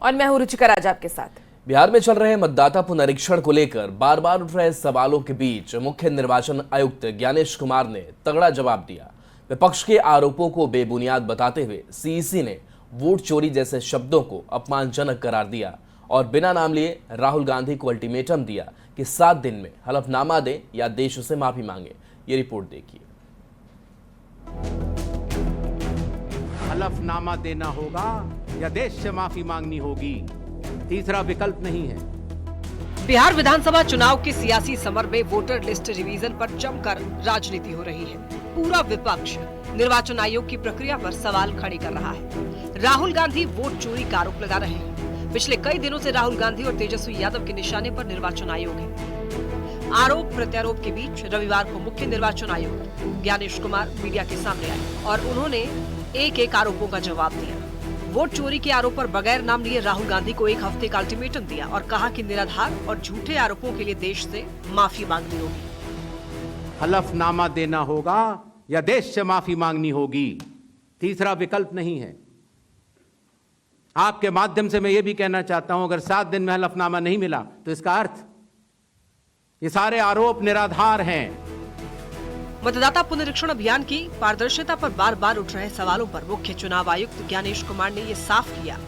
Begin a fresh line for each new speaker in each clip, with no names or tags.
और मैं हूं रुचिका राज आपके साथ।
बिहार में चल रहे मतदाता पुनरीक्षण को लेकर बार बार उठ रहे सवालों के बीच मुख्य निर्वाचन आयुक्त ज्ञानेश कुमार ने तगड़ा जवाब दिया। विपक्ष के आरोपों को बेबुनियाद बताते हुए सीईसी ने वोट चोरी जैसे शब्दों को अपमानजनक करार दिया और बिना नाम लिए राहुल गांधी को अल्टीमेटम दिया कि 7 दिन में हलफनामा दें या देश से माफी मांगे। ये रिपोर्ट देखिए।
हलफनामा देना होगा या देश से माफी मांगनी होगी, तीसरा विकल्प नहीं है।
बिहार विधानसभा चुनाव के सियासी समर में वोटर लिस्ट रिवीजन पर जमकर राजनीति हो रही है। पूरा विपक्ष निर्वाचन आयोग की प्रक्रिया पर सवाल खड़े कर रहा है। राहुल गांधी वोट चोरी का आरोप लगा रहे हैं। पिछले कई दिनों से राहुल गांधी और तेजस्वी यादव के निशाने पर निर्वाचन आयोग है। आरोप प्रत्यारोप के बीच रविवार को मुख्य निर्वाचन आयुक्त ज्ञानेश कुमार मीडिया के सामने आए और उन्होंने एक एक आरोपों का जवाब दिया। वोट चोरी के आरोप पर बगैर नाम लिए राहुल गांधी को 1 हफ्ते का अल्टीमेटम दिया और कहा कि निराधार और झूठे आरोपों के लिए देश से माफी मांगनी होगी।
हलफनामा देना होगा या देश से माफी मांगनी होगी, तीसरा विकल्प नहीं है। आपके माध्यम से मैं ये भी कहना चाहता हूं, अगर 7 दिन में हलफनामा नहीं मिला तो इसका अर्थ ये सारे आरोप निराधार हैं।
मतदाता पुनरीक्षण अभियान की पारदर्शिता पर बार बार उठ रहे सवालों पर मुख्य चुनाव आयुक्त ज्ञानेश कुमार ने ये साफ किया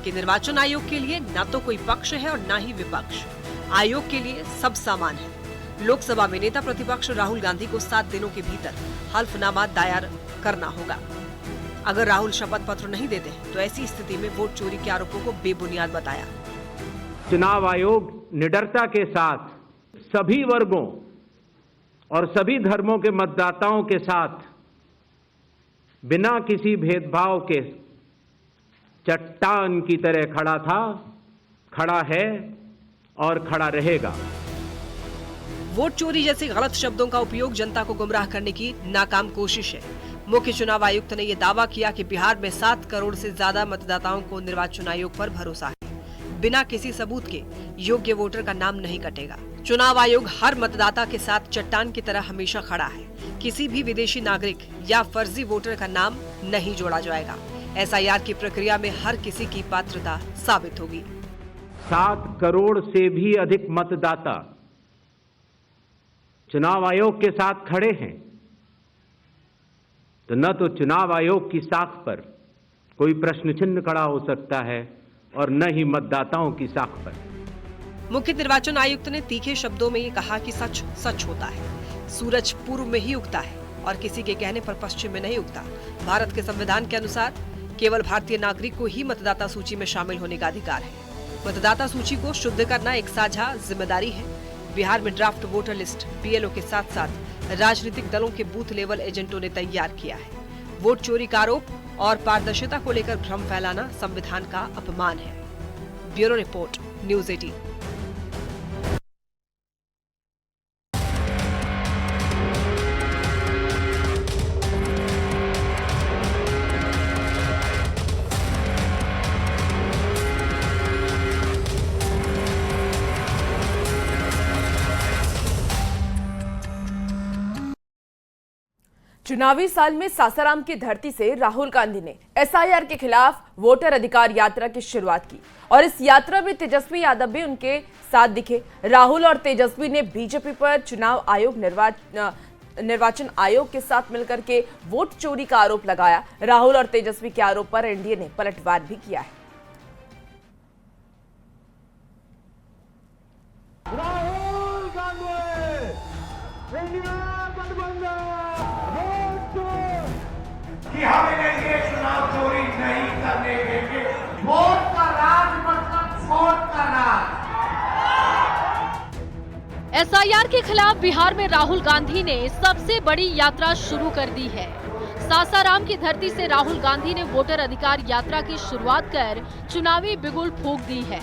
कि निर्वाचन आयोग के लिए न तो कोई पक्ष है और न ही विपक्ष। आयोग के लिए सब समान है। लोकसभा में नेता प्रतिपक्ष राहुल गांधी को 7 दिनों के भीतर हल्फनामा दायर करना होगा। अगर राहुल शपथ पत्र नहीं देते तो ऐसी स्थिति में वोट चोरी के आरोपों को बेबुनियाद बताया।
चुनाव आयोग निडरता के साथ सभी वर्गों और सभी धर्मों के मतदाताओं के साथ बिना किसी भेदभाव के चट्टान की तरह खड़ा था, खड़ा है और खड़ा रहेगा।
वोट चोरी जैसे गलत शब्दों का उपयोग जनता को गुमराह करने की नाकाम कोशिश है। मुख्य चुनाव आयुक्त ने यह दावा किया कि बिहार में 7 करोड़ से ज्यादा मतदाताओं को निर्वाचन आयोग पर भरोसा है। बिना किसी सबूत के योग्य वोटर का नाम नहीं कटेगा। चुनाव आयोग हर मतदाता के साथ चट्टान की तरह हमेशा खड़ा है। किसी भी विदेशी नागरिक या फर्जी वोटर का नाम नहीं जोड़ा जाएगा। एसआईआर की प्रक्रिया में हर किसी की पात्रता साबित होगी।
7 करोड़ से भी अधिक मतदाता चुनाव आयोग के साथ खड़े हैं, तो न तो चुनाव आयोग की साख पर कोई प्रश्न चिन्ह खड़ा हो सकता है और न ही मतदाताओं की साख पर।
मुख्य निर्वाचन आयुक्त ने तीखे शब्दों में ये कहा कि सच सच होता है। सूरज पूर्व में ही उगता है और किसी के कहने पर पश्चिम में नहीं उगता। भारत के संविधान के अनुसार केवल भारतीय नागरिक को ही मतदाता सूची में शामिल होने का अधिकार है। मतदाता सूची को शुद्ध करना एक साझा जिम्मेदारी है। बिहार में ड्राफ्ट वोटर लिस्ट बीएलओ के साथ साथ राजनीतिक दलों के बूथ लेवल एजेंटों ने तैयार किया है। वोट चोरी का आरोप और पारदर्शिता को लेकर भ्रम फैलाना संविधान का अपमान है। Bureau report, news 18।
चुनावी साल में सासाराम की धरती से राहुल गांधी ने एसआईआर के खिलाफ वोटर अधिकार यात्रा की शुरुआत की और इस यात्रा में तेजस्वी यादव भी उनके साथ दिखे। राहुल और तेजस्वी ने बीजेपी पर चुनाव आयोग निर्वाचन आयोग के साथ मिलकर के वोट चोरी का आरोप लगाया। राहुल और तेजस्वी के आरोप पर एनडीए ने पलटवार भी किया है।
राहुल गांधी कि हम ये चुनाव चोरी नहीं करने देंगे। वोट का राज मतलब वोट का राज।
एसआईआर के खिलाफ बिहार में राहुल गांधी ने सबसे बड़ी यात्रा शुरू कर दी है। सासाराम की धरती से राहुल गांधी ने वोटर अधिकार यात्रा की शुरुआत कर चुनावी बिगुल फूंक दी है।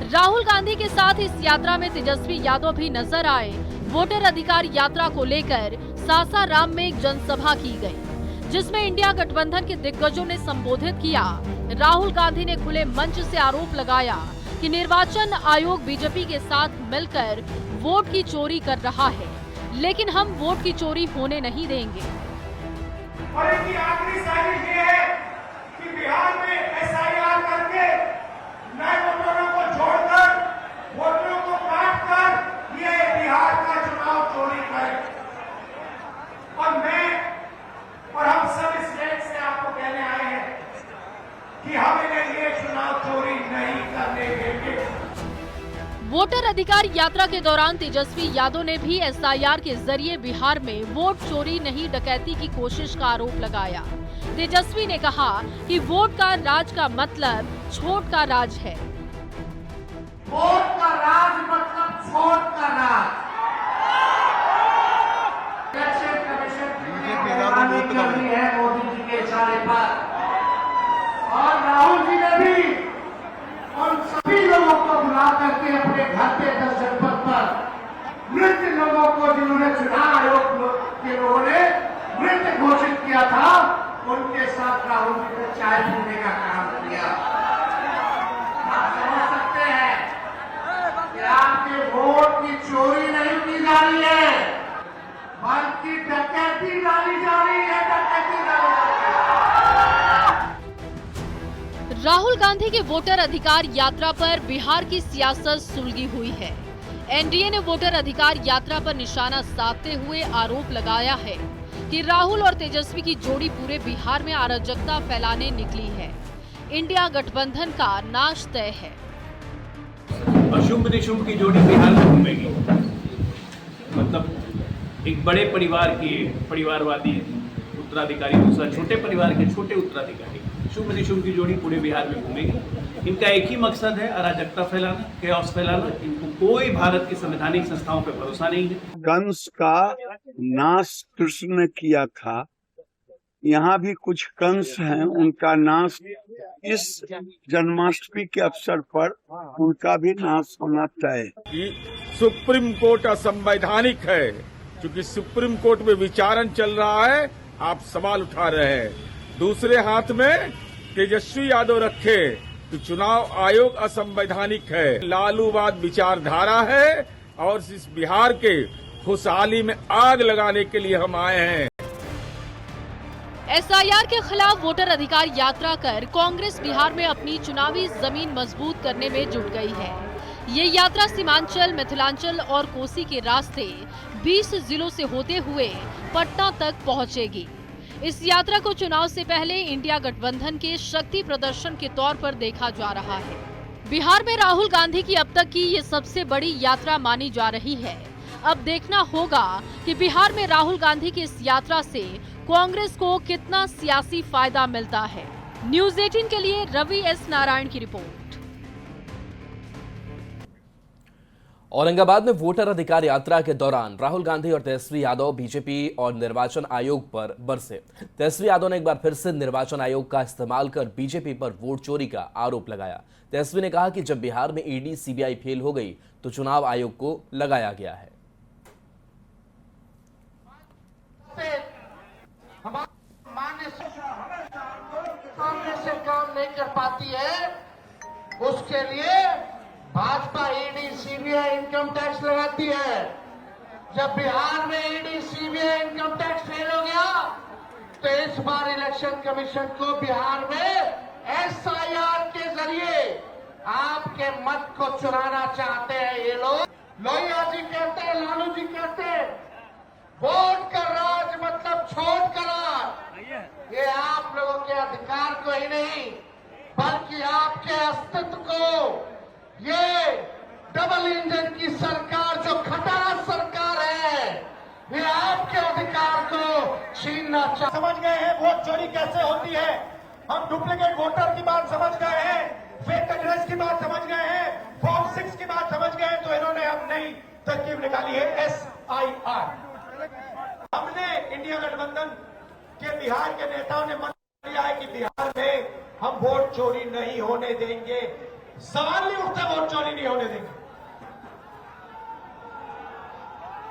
राहुल गांधी के साथ इस यात्रा में तेजस्वी यादव भी नजर आए। वोटर अधिकार यात्रा को लेकर सासाराम में एक जनसभा की गई, जिसमें इंडिया गठबंधन के दिग्गजों ने संबोधित किया। राहुल गांधी ने खुले मंच से आरोप लगाया कि निर्वाचन आयोग बीजेपी के साथ मिलकर वोट की चोरी कर रहा है, लेकिन हम वोट की चोरी होने नहीं देंगे।
और इनकी आखिरी साजिश ये है कि बिहार में एसआईआर करके
वोटर अधिकार यात्रा के दौरान तेजस्वी यादव ने भी एसआईआर के जरिए बिहार में वोट चोरी नहीं डकैती की कोशिश का आरोप लगाया। तेजस्वी ने कहा कि वोट का राज का मतलब छोट का राज है।
वोट का राज मतलब छोट का राज। इलेक्शन कमीशन की निगरानी करनी है मोदी जी के इशारे पर, और राहुल जी ने भी उन सभी लोगों को बुला करके अपने घर पे 10 जनपद पर मृत लोगों को, जिन्होंने चुनाव आयोग के लोगों ने मृत घोषित किया था, उनके साथ राहुल जी ने चाय पीने का काम किया। आप समझ सकते हैं कि आपके वोट की चोरी नहीं की जा रही है, बल्कि डकैती डाली जा रही है, डकैती डाली जा रही है।
राहुल गांधी के वोटर अधिकार यात्रा पर बिहार की सियासत सुलगी हुई है। एनडीए ने वोटर अधिकार यात्रा पर निशाना साधते हुए आरोप लगाया है कि राहुल और तेजस्वी की जोड़ी पूरे बिहार में अराजकता फैलाने निकली है। इंडिया गठबंधन का नाश तय है।
अशुभ निशुभ की जोड़ी बिहार में घूमेगी, मतलब एक बड़े परिवार की परिवारवादी उत्तराधिकारी, दूसरा छोटे परिवार के छोटे उत्तराधिकारी, शुभ निशुभ की जोड़ी पूरे बिहार में घूमेगी। इनका एक ही मकसद है, अराजकता फैलाना, कैओस फैलाना। इनको कोई भारत की संवैधानिक संस्थाओं पर भरोसा नहीं है।
कंस का नाश कृष्ण ने किया था, यहाँ भी कुछ कंस हैं, उनका नाश इस जन्माष्टमी के अवसर पर उनका भी नाश होना तय।
सुप्रीम कोर्ट असंवैधानिक है, क्योंकि सुप्रीम कोर्ट में विचारण चल रहा है, आप सवाल उठा रहे हैं। दूसरे हाथ में तेजस्वी यादव रखे कि चुनाव आयोग असंवैधानिक है, लालूवाद विचारधारा है, और इस बिहार के खुशहाली में आग लगाने के लिए हम आए हैं।
एसआईआर के खिलाफ वोटर अधिकार यात्रा कर कांग्रेस बिहार में अपनी चुनावी जमीन मजबूत करने में जुट गई है। ये यात्रा सीमांचल, मिथिलांचल और कोसी के रास्ते 20 जिलों से होते हुए पटना तक पहुंचेगी। इस यात्रा को चुनाव से पहले इंडिया गठबंधन के शक्ति प्रदर्शन के तौर पर देखा जा रहा है। बिहार में राहुल गांधी की अब तक की ये सबसे बड़ी यात्रा मानी जा रही है। अब देखना होगा कि बिहार में राहुल गांधी की इस यात्रा से कांग्रेस को कितना सियासी फायदा मिलता है। न्यूज़ 18 के लिए रवि एस नारायण की रिपोर्ट।
औरंगाबाद में वोटर अधिकार यात्रा के दौरान राहुल गांधी और तेजस्वी यादव बीजेपी और निर्वाचन आयोग पर बरसे। तेजस्वी यादव ने एक बार फिर से निर्वाचन आयोग का इस्तेमाल कर बीजेपी पर वोट चोरी का आरोप लगाया। तेजस्वी ने कहा कि जब बिहार में ईडी, सीबीआई फेल हो गई तो चुनाव आयोग को लगाया गया है।
कांग्रेस से काम नहीं कर पाती है, उसके लिए Bhajpa ED, CBI income tax लगाती है। जब बिहार में ED, CBI income tax fail हो गया तो इस बार इलेक्शन कमीशन को बिहार में एसआईआर के जरिए आपके मत को चुराना चाहते हैं ये लोग। लोहिया जी कहते हैं, लालू जी कहते हैं, वोट का राज मतलब छोट का राज। ये आप लोगों के अधिकार को ही नहीं, बल्कि आपके अस्तित्व को, ये डबल इंजन की सरकार जो खटारा सरकार है, ये आपके अधिकार को छीनना चाहते।
समझ गए हैं वोट चोरी कैसे होती है, हम डुप्लीकेट वोटर की बात समझ गए हैं, फेक एड्रेस की बात समझ गए हैं, फॉर्म 6 की बात समझ गए हैं, तो इन्होंने अब नई तरकीब निकाली है एसआईआर। हमने इंडिया गठबंधन के बिहार के नेताओं ने मन लिया है कि बिहार में हम वोट चोरी नहीं होने देंगे। सवाल नहीं उठता, वोट चोरी नहीं होने देंगे।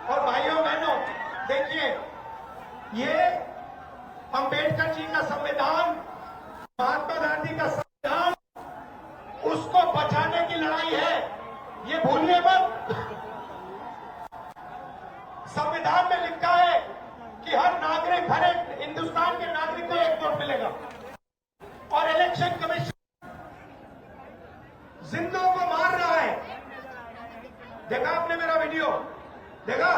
और भाइयों बहनों, देखिए, ये अंबेडकर जी का संविधान, महात्मा गांधी का संविधान, उसको बचाने की लड़ाई है, ये भूलिए मत। संविधान में लिखा है कि हर नागरिक, हर एक हिंदुस्तान के नागरिक को एक वोट मिलेगा, और इलेक्शन कमीशन जिंदों को मार रहा है। देखा आपने मेरा वीडियो देखा,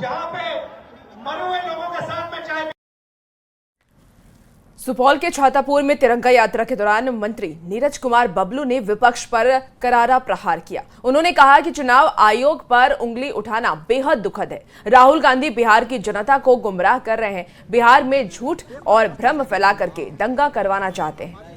जहां पे मरे हुए लोगों के साथ में चाय।
सुपौल के छातापुर में तिरंगा यात्रा के दौरान मंत्री नीरज कुमार बबलू ने विपक्ष पर करारा प्रहार किया। उन्होंने कहा कि चुनाव आयोग पर उंगली उठाना बेहद दुखद है। राहुल गांधी बिहार की जनता को गुमराह कर रहे हैं। बिहार में झूठ और भ्रम फैला करके दंगा करवाना चाहते हैं।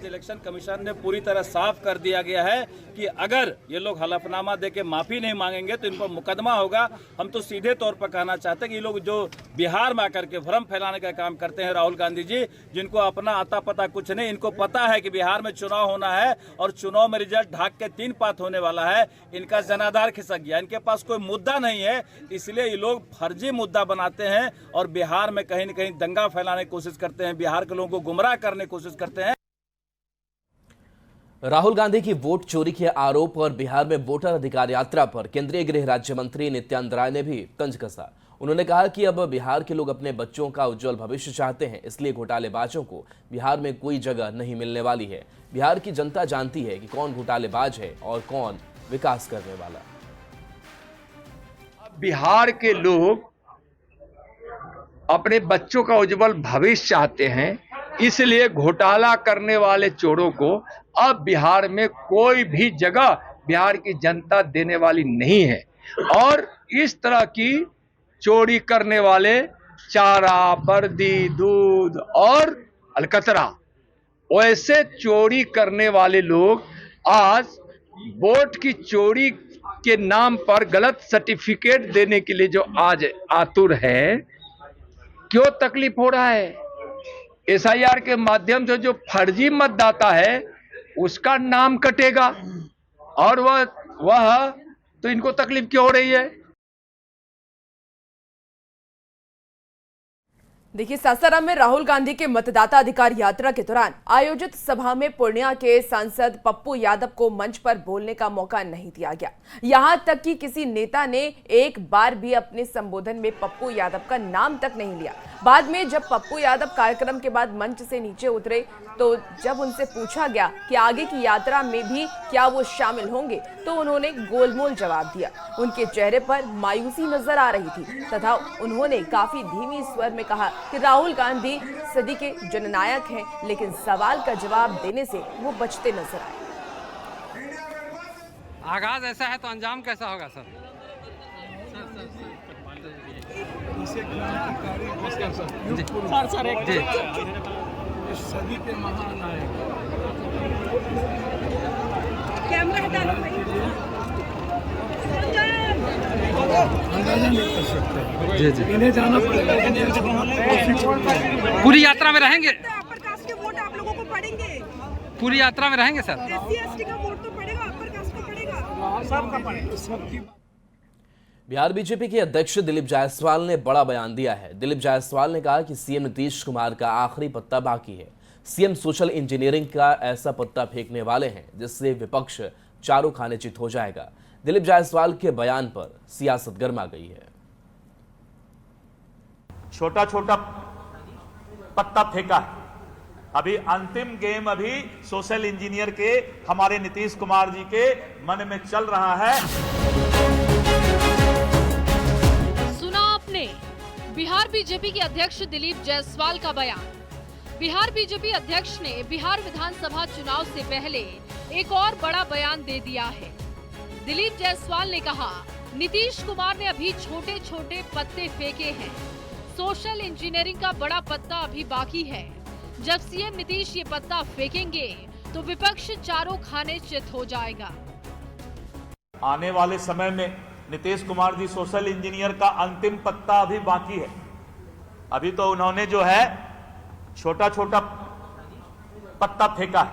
इलेक्शन कमीशन ने पूरी तरह साफ कर दिया गया है कि अगर ये लोग हलफनामा देके माफी नहीं मांगेंगे तो इनको मुकदमा होगा। हम तो सीधे तौर पर कहना चाहते हैं कि ये लोग जो बिहार में आकर के भ्रम फैलाने का काम करते हैं, राहुल गांधी जी, जिनको अपना आता पता कुछ नहीं, इनको पता है कि बिहार में चुनाव होना है और चुनाव में रिजल्ट ढाक के 3 पात होने वाला है। इनका जनाधार खिसक गया, इनके पास कोई मुद्दा नहीं है, इसलिए ये लोग फर्जी मुद्दा बनाते हैं और बिहार में कहीं न कहीं दंगा फैलाने की कोशिश करते हैं, बिहार के लोगों को गुमराह करने की कोशिश करते हैं।
राहुल गांधी की वोट चोरी के आरोप और बिहार में वोटर अधिकार यात्रा पर केंद्रीय गृह राज्य मंत्री नित्यानंद राय ने भी तंज कसा। उन्होंने कहा कि अब बिहार के लोग अपने बच्चों का उज्जवल भविष्य चाहते हैं, इसलिए घोटालेबाजों को बिहार में कोई जगह नहीं मिलने वाली है। बिहार की जनता जानती है कि कौन घोटालेबाज है और कौन विकास करने वाला।
बिहार के लोग अपने बच्चों का उज्जवल भविष्य चाहते हैं, इसलिए घोटाला करने वाले चोरों को अब बिहार में कोई भी जगह बिहार की जनता देने वाली नहीं है। और इस तरह की चोरी करने वाले चारा, बर्दी, दूध और अलकतरा, वैसे चोरी करने वाले लोग आज वोट की चोरी के नाम पर गलत सर्टिफिकेट देने के लिए जो आज आतुर है, क्यों तकलीफ हो रहा है? SIR के माध्यम से जो फर्जी मतदाता है उसका नाम कटेगा और वह तो इनको तकलीफ क्यों हो रही है?
देखिए, सासाराम में राहुल गांधी के मतदाता अधिकार यात्रा के दौरान आयोजित सभा में पूर्णिया के सांसद पप्पू यादव को मंच पर बोलने का मौका नहीं दिया गया। यहां तक कि किसी नेता ने एक बार भी अपने संबोधन में पप्पू यादव का नाम तक नहीं लिया। बाद में जब पप्पू यादव कार्यक्रम के बाद मंच से नीचे उतरे तो जब उनसे पूछा गया कि आगे की यात्रा में भी क्या वो शामिल होंगे, तो उन्होंने गोलमोल जवाब दिया। उनके चेहरे पर मायूसी नजर आ रही थी तथा उन्होंने काफी धीमी स्वर में कहा कि राहुल गांधी सदी के जननायक हैं, लेकिन सवाल का जवाब देने से वो बचते नजर आए।
आगाज ऐसा है तो अंजाम कैसा होगा सर?
सदी के महानायक
कैमरा हटा लो।
अंदाजा नहीं कर सकते।
जी जी,
इन्हें जाना पड़ेगा।
पूरी यात्रा में रहेंगे?
अपर कास्ट के वोट आप लोगों को पड़ेंगे?
पूरी यात्रा में रहेंगे सर?
SC/ST का वोट तो पड़ेगा, अपर कास्ट को पड़ेगा,
सबका पड़ेगा, सबकी।
बिहार बीजेपी के अध्यक्ष दिलीप जायसवाल ने बड़ा बयान दिया है। दिलीप जायसवाल ने कहा कि सीएम नीतीश कुमार का आखिरी पत्ता बाकी है। सीएम सोशल इंजीनियरिंग का ऐसा पत्ता फेंकने वाले हैं जिससे विपक्ष चारों खाने चित हो जाएगा। दिलीप जायसवाल के बयान पर सियासत गर्मा गई है।
छोटा छोटा पत्ता फेंका है, अभी अंतिम गेम अभी सोशल इंजीनियर के हमारे नीतीश कुमार जी के मन में चल रहा है।
बिहार बीजेपी के अध्यक्ष दिलीप जायसवाल का बयान। बिहार बीजेपी अध्यक्ष ने बिहार विधानसभा चुनाव से पहले एक और बड़ा बयान दे दिया है। दिलीप जायसवाल ने कहा, नीतीश कुमार ने अभी छोटे छोटे पत्ते फेंके हैं, सोशल इंजीनियरिंग का बड़ा पत्ता अभी बाकी है। जब सीएम नीतीश ये पत्ता फेंकेंगे तो विपक्ष चारों खाने चित हो जाएगा।
आने वाले समय में नीतीश कुमार जी सोशल इंजीनियर का अंतिम पत्ता अभी बाकी है। अभी तो उन्होंने जो है छोटा छोटा पत्ता फेंका है,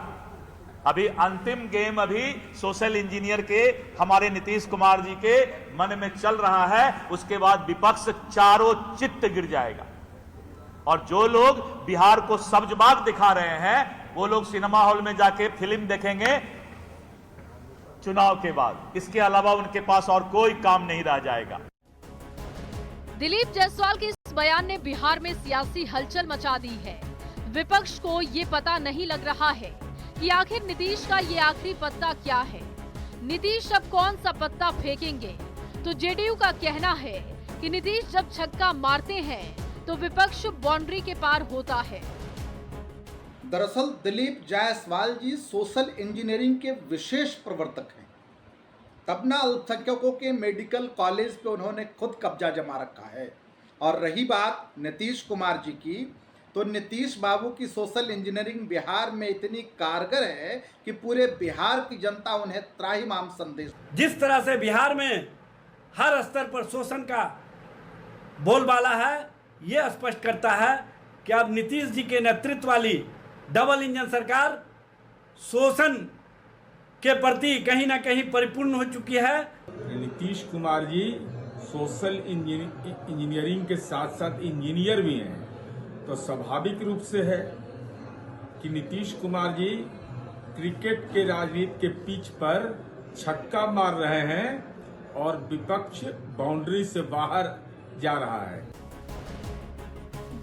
अभी अंतिम गेम अभी सोशल इंजीनियर के हमारे नीतीश कुमार जी के मन में चल रहा है। उसके बाद विपक्ष चारों चित्त गिर जाएगा और जो लोग बिहार को सब्जबाग दिखा रहे हैं वो लोग सिनेमा हॉल में जाके फिल्म देखेंगे चुनाव के बाद। इसके अलावा उनके पास और कोई काम नहीं रह जाएगा।
दिलीप जायसवाल के इस बयान ने बिहार में सियासी हलचल मचा दी है। विपक्ष को ये पता नहीं लग रहा है कि आखिर नीतीश का ये आखिरी पत्ता क्या है। नीतीश अब कौन सा पत्ता फेंकेंगे? तो जेडीयू का कहना है कि नीतीश जब छक्का मारते हैं तो विपक्ष बाउंड्री के पार होता है।
दरअसल दिलीप जायसवाल जी सोशल इंजीनियरिंग के विशेष प्रवर्तक हैं। तबना अल्पसंख्यकों के मेडिकल कॉलेज पे उन्होंने खुद कब्जा जमा रखा है। और रही बात नीतीश कुमार जी की, तो नीतीश बाबू की सोशल इंजीनियरिंग बिहार में इतनी कारगर है कि पूरे बिहार की जनता उन्हें त्राहिमाम संदेश।
जिस तरह से बिहार में हर स्तर पर शोषण का बोलबाला है, ये स्पष्ट करता है कि अब नीतीश जी के नेतृत्व वाली डबल इंजन सरकार शोषण के प्रति कहीं ना कहीं परिपूर्ण हो चुकी है।
नीतीश कुमार जी सोशल इंजीनियरिंग के साथ साथ इंजीनियर भी हैं, तो स्वाभाविक रूप से है कि नीतीश कुमार जी क्रिकेट के राजनीति के पिच पर छक्का मार रहे हैं और विपक्ष बाउंड्री से बाहर जा रहा है।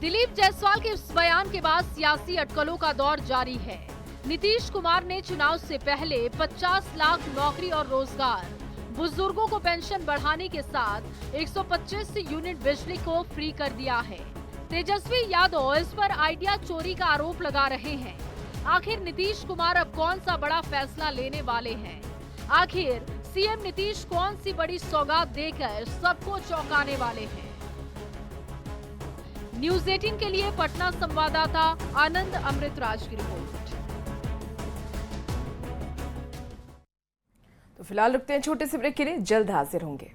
दिलीप जायसवाल के इस बयान के बाद सियासी अटकलों का दौर जारी है। नीतीश कुमार ने चुनाव से पहले 50 लाख नौकरी और रोजगार, बुजुर्गों को पेंशन बढ़ाने के साथ 125 यूनिट बिजली को फ्री कर दिया है। तेजस्वी यादव इस पर आइडिया चोरी का आरोप लगा रहे हैं। आखिर नीतीश कुमार अब कौन सा बड़ा फैसला लेने वाले हैं? आखिर सीएम नीतीश कौन सी बड़ी सौगात देकर सबको चौंकाने वाले हैं? न्यूज़ 18 के लिए पटना संवाददाता आनंद अमृतराज की रिपोर्ट।
तो फिलहाल रुकते हैं छोटे से ब्रेक के लिए, जल्द हाजिर होंगे।